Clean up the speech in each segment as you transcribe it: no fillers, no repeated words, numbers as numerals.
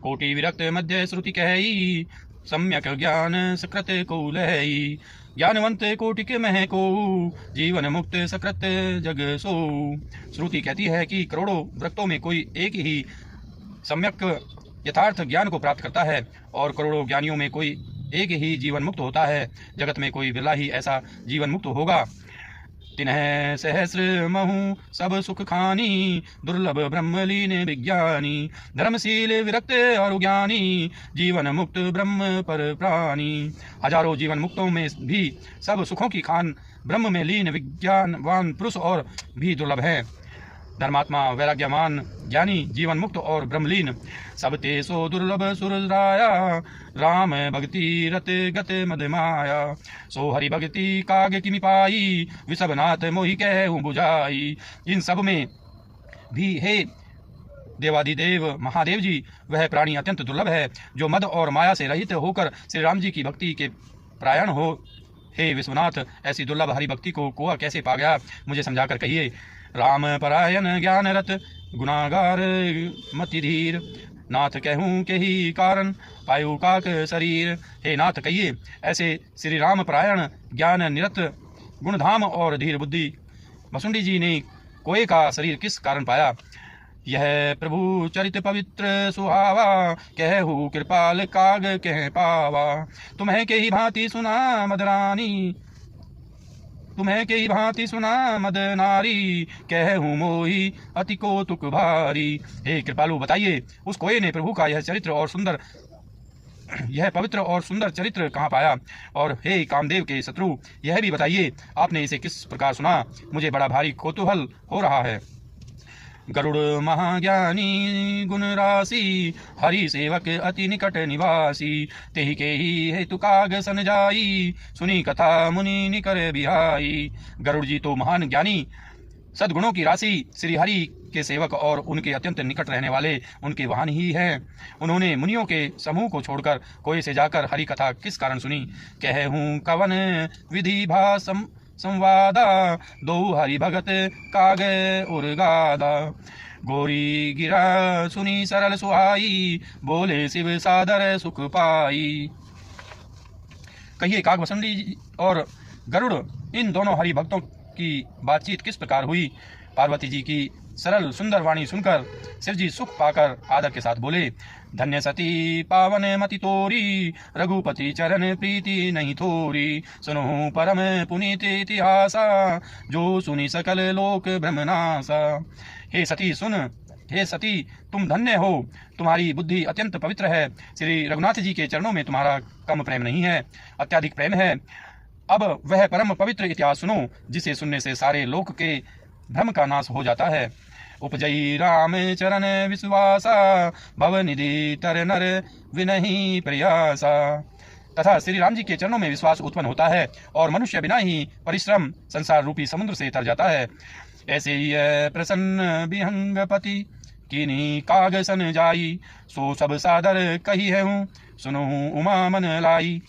कोटि विरक्त मध्य श्रुति कही, सम्यक ज्ञान सकृत को लहई। ज्ञानवंत कोटि के मह को, जीवन मुक्त सकृत जग सो। श्रुति कहती है कि करोड़ों वृत्तों में कोई एक ही सम्यक यथार्थ ज्ञान को प्राप्त करता है, और करोड़ों ज्ञानियों में कोई एक ही जीवन मुक्त होता है। जगत में कोई बिरला ही ऐसा जीवन मुक्त होगा। तिन्ह सहस्र महु सब सुख खानी, दुर्लभ ब्रह्मलीन विज्ञानी। धर्मशील विरक्त और ज्ञानी, जीवन मुक्त ब्रह्म पर प्राणी। हजारों जीवन मुक्तों में भी सब सुखों की खान ब्रह्म में लीन विज्ञानवान पुरुष और भी दुर्लभ है। धर्मात्मा वैराग्यवान ज्ञानी जीवन मुक्त और ब्रह्मलीन, सब ते सो दुर्लभ सुरराया। राम भक्ति रत गत मद माया, सो हरि भक्ति काग किमि पाई। विषभनाथ मोहि कहूँ बुझाई। इन सब में भी हे देवादिदेव महादेव जी, वह प्राणी अत्यंत दुर्लभ है जो मद और माया से रहित होकर श्री राम जी की भक्ति के प्रायण हो। हे विश्वनाथ, ऐसी दुर्लभ हरि भक्ति को कोआ कैसे पा गया, मुझे समझाकर कहिए। राम परायण ज्ञान रत गुनागार मति धीर, नाथ कहूँ के ही कारण पायु काक शरीर। हे नाथ कहिए, ऐसे श्री राम परायण ज्ञान निरत गुणधाम और धीर बुद्धि भसुंडी जी ने कोए का शरीर किस कारण पाया। यह प्रभु चरित पवित्र सुहावा, कहू कृपाल काग कह पावा। तुम्हें के ही भांति सुना मदरानी, तुम्हें के ही भांति सुना मद नारी। कहूँ मोही अति कौतुक भारी। हे कृपालु, बताइए उस कोए ने प्रभु का यह चरित्र और सुंदर, यह पवित्र और सुंदर चरित्र कहाँ पाया। और हे कामदेव के शत्रु, यह भी बताइए आपने इसे किस प्रकार सुना, मुझे बड़ा भारी कौतूहल हो रहा है। गरुड़ महाज्ञानी गुण राशि, हरि सेवक अति निकट निवासी। तेहि के ही हेतु काग सन जाई, सुनी कथा मुनि निकर बिहाई। गरुड़ जी तो महान ज्ञानी, सद्गुणों की राशि, श्री हरि के सेवक और उनके अत्यंत निकट रहने वाले उनके वाहन ही हैं। उन्होंने मुनियों के समूह को छोड़कर कोई से जाकर हरि कथा किस कारण सुनी। कहूँ कवन विधि भाषम संवादा, दो हरि भगत कागे उर्गादा। गोरी गिरा सुनी सरल सुहाई, बोले शिव सादर सुख पाई। कहिए काग भसुंडी और गरुड़, इन दोनों हरि भक्तों की बातचीत किस प्रकार हुई। पार्वती जी की सरल सुंदर वाणी सुनकर शिव जी सुख पाकर आदर के साथ बोले, धन्य सती पावन मति तोरी, रघुपति चरण प्रीति नहीं थोरी। सुनो परम पुनीत इतिहासा, जो सुनी सकल लोक ब्रह्मनासा। हे सती सुन, हे सती तुम धन्य हो, तुम्हारी बुद्धि अत्यंत पवित्र है। श्री रघुनाथ जी के चरणों में तुम्हारा कम प्रेम नहीं है, अत्याधिक प्रेम है। अब वह परम पवित्र इतिहास सुनो, जिसे सुनने से सारे लोक के भ्रम का नाश हो जाता है। उपजई राम चरण विश्वासा, भव निधि तर नर विनहि प्रयासा। तथा श्री राम जी के चरणों में विश्वास उत्पन्न होता है और मनुष्य बिना ही परिश्रम संसार रूपी समुद्र से तर जाता है। ऐसे ही प्रसन्न विहंगपति, किन्हीं काग सन जाई। सो सब सादर कही है हूँ, सुनो उमा मन लाई।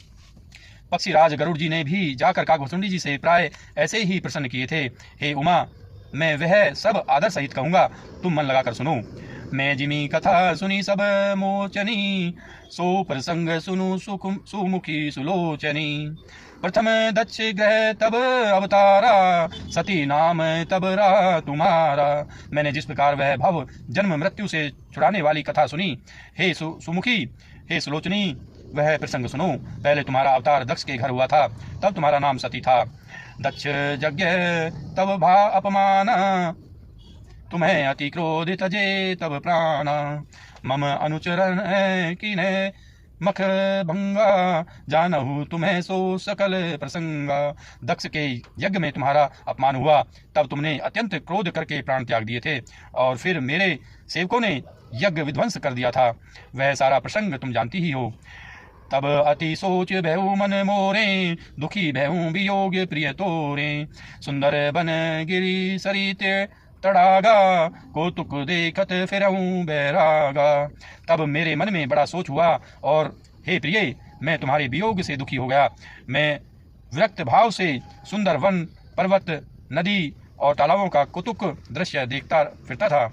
पक्षीराज गरुड़ जी ने भी जाकर कागभसुंडी जी से प्राय ऐसे ही प्रसन्न किए थे। हे उमा, मैं वह सब आदर सहित कहूँगा, तुम मन लगाकर सुनो। मैं जिमी कथा सुनी सब मोचनी, सो प्रसंग सुनु सुमुखी सुलोचनी। प्रथम दक्ष ग्रह तब अवतारा, सती नाम तब रा तुम्हारा। मैंने जिस प्रकार वह भव जन्म मृत्यु से छुड़ाने वाली कथा सुनी, हे सुमुखी, हे सुलोचनी, वह प्रसंग सुनो। पहले तुम्हारा अवतार दक्ष के घर हुआ था, तब तुम्हारा नाम सती था। दक्ष यज्ञ तब भा अपमाना, तुम्हें अति क्रोध तजे तब प्राणा। मम अनुचरण कीन्हे मख भंगा, जानहु तुम्हें सो सकल प्रसंगा। दक्ष के यज्ञ में तुम्हारा अपमान हुआ, तब तुमने अत्यंत क्रोध करके प्राण त्याग दिए थे, और फिर मेरे सेवकों ने यज्ञ विध्वंस कर दिया था। वह सारा प्रसंग तुम जानती ही हो। तब अति सोच भयउ मन मोरे, दुखी भयउ वियोग प्रिय तोरे। सुंदर बन गिरी सरित तड़ागा, कौतुक देखत फिरऊं बैरागा। तब मेरे मन में बड़ा सोच हुआ, और हे प्रिय, मैं तुम्हारे वियोग से दुखी हो गया। मैं विरक्त भाव से सुंदर वन, पर्वत, नदी और तालाबों का कौतुक दृश्य देखता फिरता था।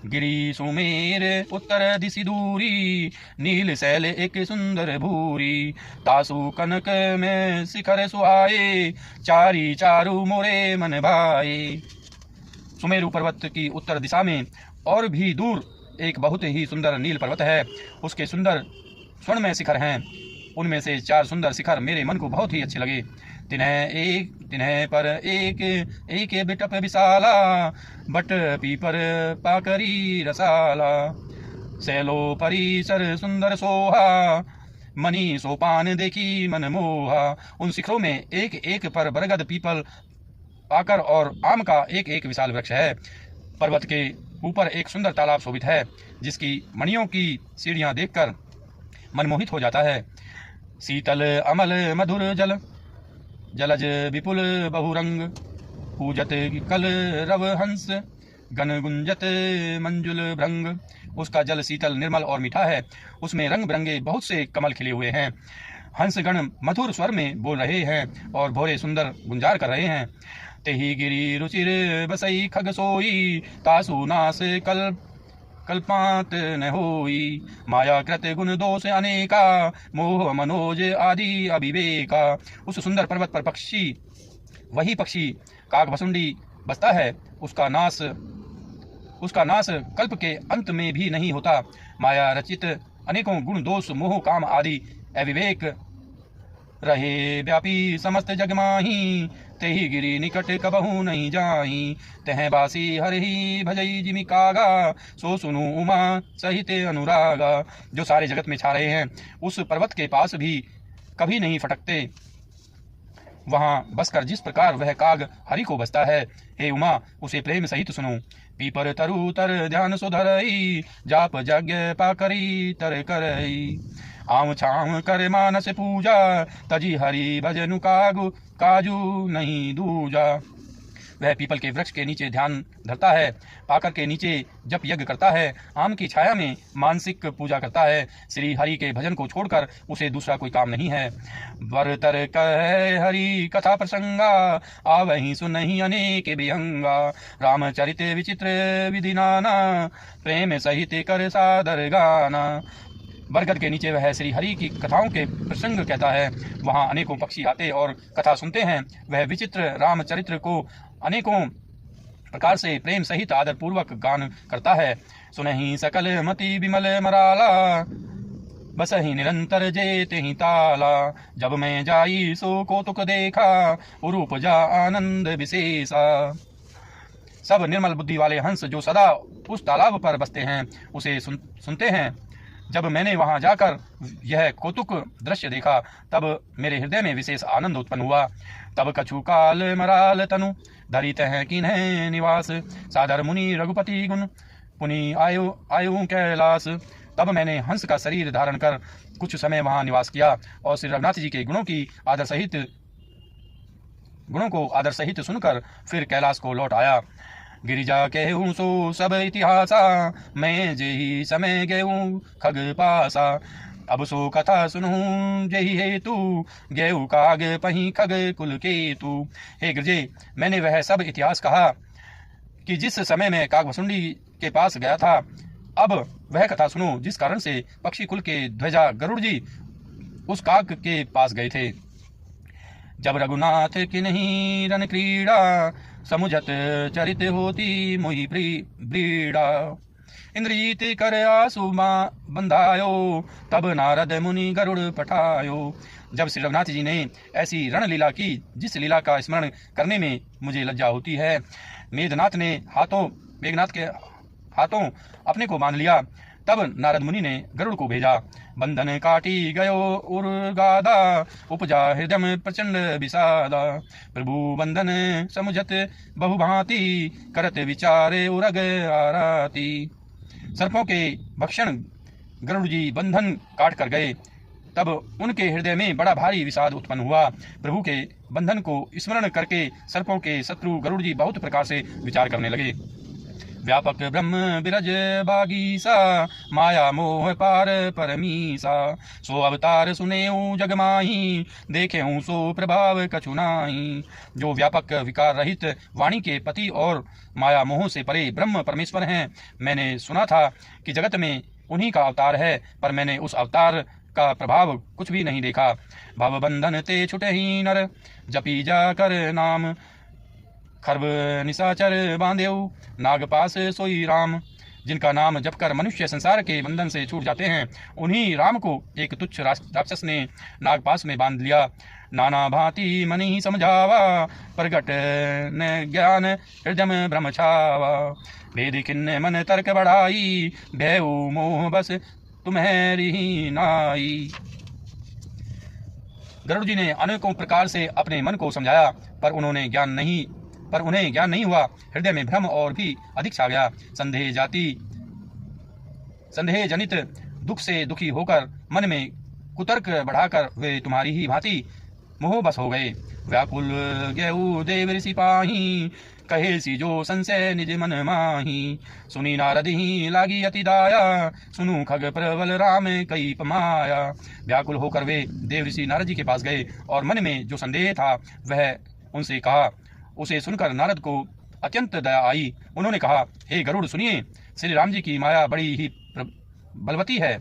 गिरी सुमेर उत्तर दिशि दूरी, नील शैल एक सुंदर भूरी, तासु कनक में शिखर सुहाए, चारी चारु मोरे मन भाए। सुमेरु पर्वत की उत्तर दिशा में और भी दूर एक बहुत ही सुंदर नील पर्वत है। उसके सुंदर स्वर्णमय शिखर हैं। उनमें से 4 सुंदर शिखर मेरे मन को बहुत ही अच्छे लगे। तिन्हें पर एक एक बिटप विशाला, बट पीपर पाकरी रसाला, सैलो परिसर सुंदर सोहा, मनी सोपान देखी मन मोहा। उन शिखरों में एक एक पर बरगद, पीपल, पाकर और आम का एक एक विशाल वृक्ष है। पर्वत के ऊपर एक सुंदर तालाब शोभित है, जिसकी मणियों की सीढ़ियां देखकर मनमोहित हो जाता है। शीतल अमल मधुर जल, जलज विपुल बहुरंग, पूजत कल रव हंस, गन गुंजत मंजुल भृंग। उसका जल शीतल, निर्मल और मीठा है। उसमें रंग बिरंगे बहुत से कमल खिले हुए हैं। हंसगण मधुर स्वर में बोल रहे हैं और भोरे सुंदर गुंजार कर रहे हैं। तेहि गिरि रुचिर बसई खग सोई, तासु नास कल्पांत न होई, माया कृत गुण दोष अनेका, मोह मनोज आदि अविवेका। उस सुंदर पर्वत पर वही पक्षी कागभसुंडी बसता है। उसका नाश कल्प के अंत में भी नहीं होता। माया रचित अनेकों गुण दोष, मोह, काम आदि अविवेक रहे व्यापी समस्त जग माही, तेहि गिरि निकट कबहू नहीं जाही। तह बासी हर ही भजई जिमि कागा, सो सुनु उमा सहित अनुरागा। जो सारे जगत में छा रहे हैं, उस पर्वत के पास भी कभी नहीं फटकते। वहाँ बसकर जिस प्रकार वह काग हरि को बसता है, हे उमा, उसे प्रेम सहित सुनो। पीपर तरु तर ध्यान सुधरई, जाप यज्ञ पाकरी तर करई, आम छाम कर मानस पूजा, तजी हरि भजनु काजू नहीं दूजा। वह पीपल के वृक्ष के नीचे ध्यान धरता है, पाकर के नीचे जप यज्ञ करता है, आम की छाया में मानसिक पूजा करता है। श्री हरि के भजन को छोड़कर उसे दूसरा कोई काम नहीं है। बरतर कह हरि कथा प्रसंगा, आवहीं सुनहि अनेक विहंगा, रामचरित विचित्र विधि नाना, प्रेम सहित कर सादर गाना। बरगद के नीचे वह श्री हरि की कथाओं के प्रसंग कहता है। वहाँ अनेकों पक्षी आते और कथा सुनते हैं। वह विचित्र रामचरित्र को अनेकों प्रकार से प्रेम सहित आदर पूर्वक गान करता है। सुनहि सकल मति विमल मराला, बसहि निरंतर जेते ही ताला, जब मैं जाई सो कौतुक देखा, उरूप जा आनंद विशेषा। सब निर्मल बुद्धि वाले हंस जो सदा उस तालाब पर बसते हैं, उसे सुनते हैं। जब मैंने वहां जाकर यह कौतुक दृश्य देखा, तब मेरे हृदय में विशेष आनंद उत्पन्न हुआ। तब कछु काल मराल तनु, धरित है किन्हें निवास, सादर मुनि रघुपति गुण, पुनि आयु कैलास। तब मैंने हंस का शरीर धारण कर कुछ समय वहां निवास किया और श्री रघुनाथ जी के गुणों को आदर सहित सुनकर फिर कैलाश को लौट आया। गिरिजा कहूँ सो सब इतिहासा, मैं जेहि समय गेहूँ खग पासा, अब सो कथा सुनूं जेहि हेतु, गेहूँ काग पही खग कुल केतु। हे गिरजे, मैंने वह सब इतिहास कहा कि जिस समय मैं कागभसुंडी के पास गया था। अब वह कथा सुनो जिस कारण से पक्षी कुल के ध्वजा गरुड़ जी उस काग के पास गए थे। जब रघुनाथ की नहीं रन क्रीड़ा, समुझत चरित होती मोहि ब्रीड़ा, इंद्रजीत कर आसु बंधायो, तब नारद मुनि गरुड़ पठायो। जब श्री रघुनाथ जी ने ऐसी रणलीला की जिस लीला का स्मरण करने में मुझे लज्जा होती है, मेघनाथ के हाथों अपने को बांध लिया। तब नारद मुनि ने गरुड़ को भेजा। बंधन काटी गयो उर्गादा, उपजा हृदय प्रचंड विषादा, प्रभु बंधन समुझत बहुभांति, करत विचारे उरग आराती। सर्पों के भक्षण गरुड़ जी बंधन काट कर गए। तब उनके हृदय में बड़ा भारी विषाद उत्पन्न हुआ। प्रभु के बंधन को स्मरण करके सर्पों के शत्रु गरुड़ जी बहुत प्रकार से विचार करने लगे। व्यापक ब्रह्म बिरज बागीसा, माया मोह पार परमीसा। सो अवतार सुनेऊ जग माही, देखेऊ सो प्रभाव कछु नाही। जो व्यापक विकार रहित वाणी के पति और माया मोह से परे ब्रह्म परमेश्वर हैं। मैंने सुना था कि जगत में उन्हीं का अवतार है, पर मैंने उस अवतार का प्रभाव कुछ भी नहीं देखा। भव बंधन ते छुटे ही नर, जपी जाकर नाम। खर्ब निशाचर बांधेऊ, नाग पास सोई राम। जिनका नाम जपकर मनुष्य संसार के बंधन से छूट जाते हैं, उन्हीं राम को एक तुच्छ राक्षस ने नागपास में बांध लिया। नाना भांति मन ही समझावा, प्रगट न ज्ञान हृदय ब्रह्म छावा। वेद किन्ने मन तर्क बढ़ाई, भयऊ मोह बस तुम्हेरी नाई। गरुड़ जी ने अनेकों प्रकार से अपने मन को समझाया, पर उन्हें ज्ञान नहीं हुआ। हृदय में भ्रम और भी अधिक छा गया। संदेह जनित दुख से दुखी होकर मन में कुतर्क बढ़ाकर वे तुम्हारी ही भांति मोह बस हो गए। व्याकुल गयऊ देव ऋषि पाही, कहे सी जो संशय निज मन माही। सुनी नारद ही लागी अति दाया, सुनु खग प्रबल राम कई पमाया। व्याकुल होकर वे देव ऋषि नारद जी के पास गए और मन में जो संदेह था वह उनसे कहा। उसे सुनकर नारद को अत्यंत दया आई। उन्होंने कहा, हे गरुड़ सुनिए, श्री राम जी की माया बड़ी ही बलवती है।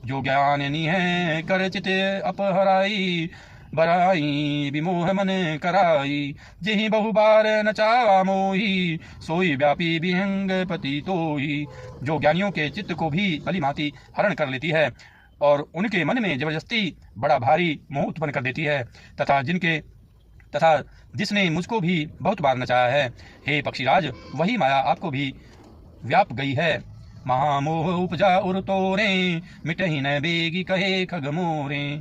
जो ज्ञानी है कर चित अपहराई, बराई विमोह मन कराई। जेहि बहु बार नचावा मोही, सोई व्यापी विहंग पति तोही। जो ज्ञानियों के चित्त को भी भली भांति हरण कर लेती है और उनके मन में जबरदस्ती बड़ा भारी मोह उत्पन्न कर देती है, तथा जिसने मुझको भी बहुत बार नचाया है। हे पक्षीराज, वही माया आपको भी व्याप गई है। महामोह उपजा उर तोरे, मिटहि न बेगी कहे खग मोरे।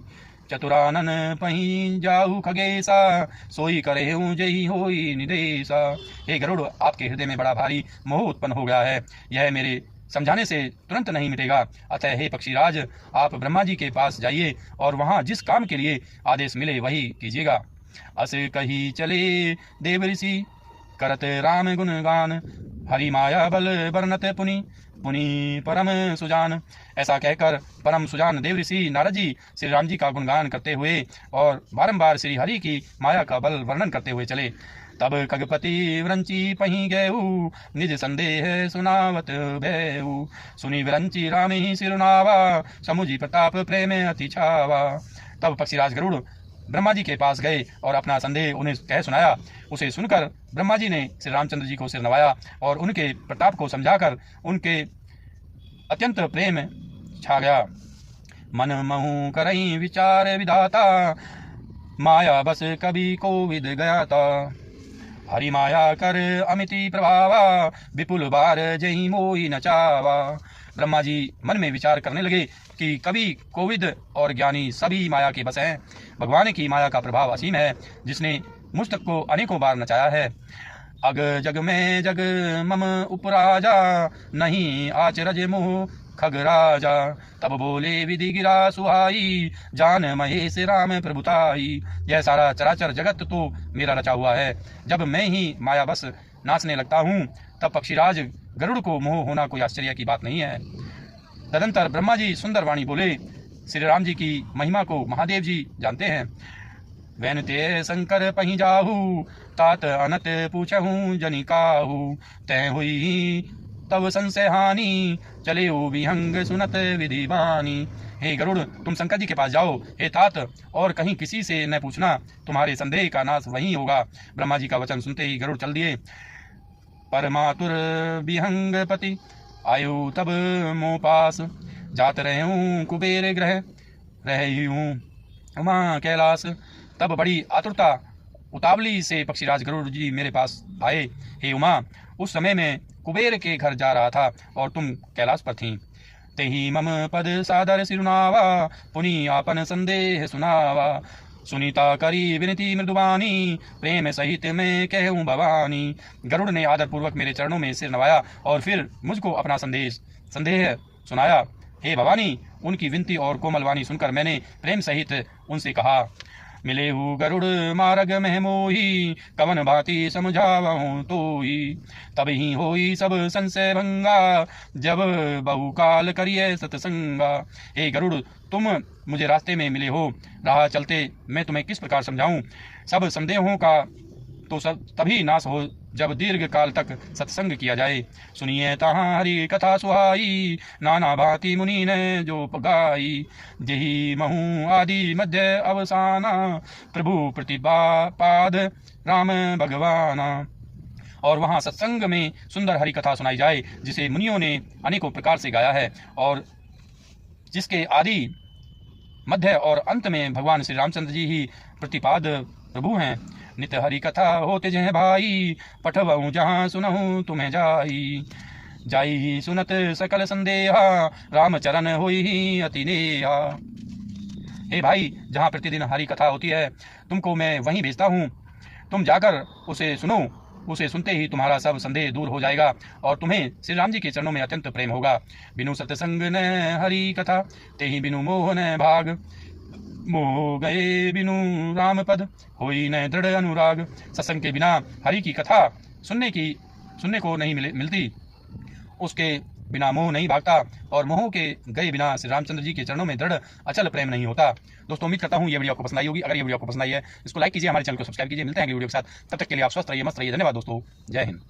चतुरानन पही जाऊ खगेसा, सोई करे जही होई निदेशा। हे गरुड़, आपके हृदय में बड़ा भारी मोह उत्पन्न हो गया है। यह मेरे समझाने से तुरंत नहीं मिटेगा। अतः हे पक्षीराज, आप ब्रह्मा जी के पास जाइए और वहां जिस काम के लिए आदेश मिले वही कीजिएगा। अस कही चले देव ऋषि, करत राम गुणगान। हरि माया बल वर्णत पुनि, पुनि परम सुजान। ऐसा कहकर परम सुजान देव ऋषि नारद जी श्री राम जी का गुणगान करते हुए और बारंबार श्री हरि की माया का बल वर्णन करते हुए चले। तब खगपति विरंची पही गयऊ, निज संदेह सुनावत भयऊ। सुनी विरंची राम ही सिरुनावा, समुझी प्रताप प्रेम अति छावा। तब पक्षीराज गरुड़ ब्रह्मा जी के पास गए और अपना संदेह उन्हें कह सुनाया। उसे सुनकर ब्रह्मा जी ने श्री रामचंद्र जी को सिर नवाया और उनके प्रताप को समझाकर उनके अत्यंत प्रेम छा गया। मन महु करई विचार विधाता, माया बस कभी को विद गया था। हरि माया कर अमिति प्रभावा, विपुल बार जही मोई नचावा। ब्रह्मा जी मन में विचार करने लगे कि कवि, कोविद और ज्ञानी सभी माया के बस हैं। भगवान की माया का प्रभाव असीम है, जिसने मुझ तक को अनेकों बार नचाया है। अग जग में जग मम उपराजा, नहीं आचरज मोह खग राजा। तब बोले विधि गिरा सुहाई, जान महेश राम प्रभुताई। यह सारा चराचर जगत तो मेरा रचा हुआ है। जब मैं ही माया बस नाचने लगता हूँ, तब पक्षीराज गरुड़ को मोह होना कोई आश्चर्य की बात नहीं है। तदंतर ब्रह्मा जी सुंदर वाणी बोले। श्री राम जी की महिमा को महादेव जी जानते हैं। वैन ते शंकर पही जाहू, तात अनत पूछहूँ जनि काहू। तय हुई तब संशय हानि, चले विहंग सुनत विधि बानी। हे गरुड़, तुम शंकर जी के पास जाओ। हे तात, और कहीं किसी से न पूछना, तुम्हारे संदेह का नाश वहीं होगा। ब्रह्मा जी का वचन सुनते ही गरुड़ चल दिए। परमातुर विहंग पति आयु तब मोह पास, जात रहूं कुबेर ग्रह रही हूँ उमा कैलाश। तब बड़ी आतुरता उतावली से पक्षीराज गरुड़ जी मेरे पास आए। हे उमा, उस समय मैं कुबेर के घर जा रहा था और तुम कैलाश पर थीं। तेहि मम पद सादर सिरुनावा, पुनि आपन संदेह सुनावा। सुनीता करी विनती मृदुवानी, प्रेम सहित मैं कहूँ भवानी। गरुड़ ने आदर पूर्वक मेरे चरणों में सिर नवाया और फिर मुझको अपना संदेह सुनाया। हे भवानी, उनकी विनती और कोमल वाणी सुनकर मैंने प्रेम सहित उनसे कहा। मिले हूँ गरुड़ मार्ग में मोही, कवन भांति समझावहूँ तोही। तब ही होई सब संशय भंगा, जब बहुकाल करिए सत्संगा। हे गरुड़, तुम मुझे रास्ते में मिले हो, राह चलते मैं तुम्हें किस प्रकार समझाऊं। सब संदेहों का तो सब तभी नाश हो जब दीर्घ काल तक सत्संग किया जाए। सुनिए तहाँ हरि कथा सुहाई, नाना भांति मुनि ने जो गाई। जही महु आदि मध्य अवसाना, प्रभु प्रतिपाद राम भगवाना। और वहाँ सत्संग में सुंदर हरि कथा सुनाई जाए, जिसे मुनियों ने अनेकों प्रकार से गाया है, और जिसके आदि मध्य और अंत में भगवान श्री रामचंद्र जी ही प्रतिपाद प्रभु हैं। नित हरि कथा होते जह भाई, पठवहु जहाँ सुनहु तुम्हें जाई। जाई ही सुनत सकल संदेहा, राम चरण होई ही अति नेहा। हे भाई, जहाँ प्रतिदिन हरि कथा होती है, तुमको मैं वहीं भेजता हूँ। तुम जाकर उसे सुनो। उसे सुनते ही तुम्हारा सब संदेह दूर हो जाएगा और तुम्हें श्री राम जी के चरणों में अत्यंत प्रेम होगा। बिनु सत्संग न हरि कथा, ते ही बिनु मोह न भाग। मोह गए बिनु राम पद, होई न दृढ़ अनुराग। सत्संग के बिना हरि की कथा सुनने को नहीं मिलती। उसके बिना मोह नहीं भागता, और मोह के गए बिना श्री रामचंद्र जी के चरणों में दृढ़ अचल प्रेम नहीं होता। दोस्तों, उम्मीद करता हूँ ये वीडियो आपको पसंद आई होगी। अगर ये वीडियो आपको पसंद आई है, इसको लाइक कीजिए, हमारे चैनल को सब्सक्राइब कीजिए। मिलते हैं अगली वीडियो के साथ, तब तक के लिए आप स्वस्थ रहिए, मस्त रहिए। धन्यवाद दोस्तों, जय हिंद।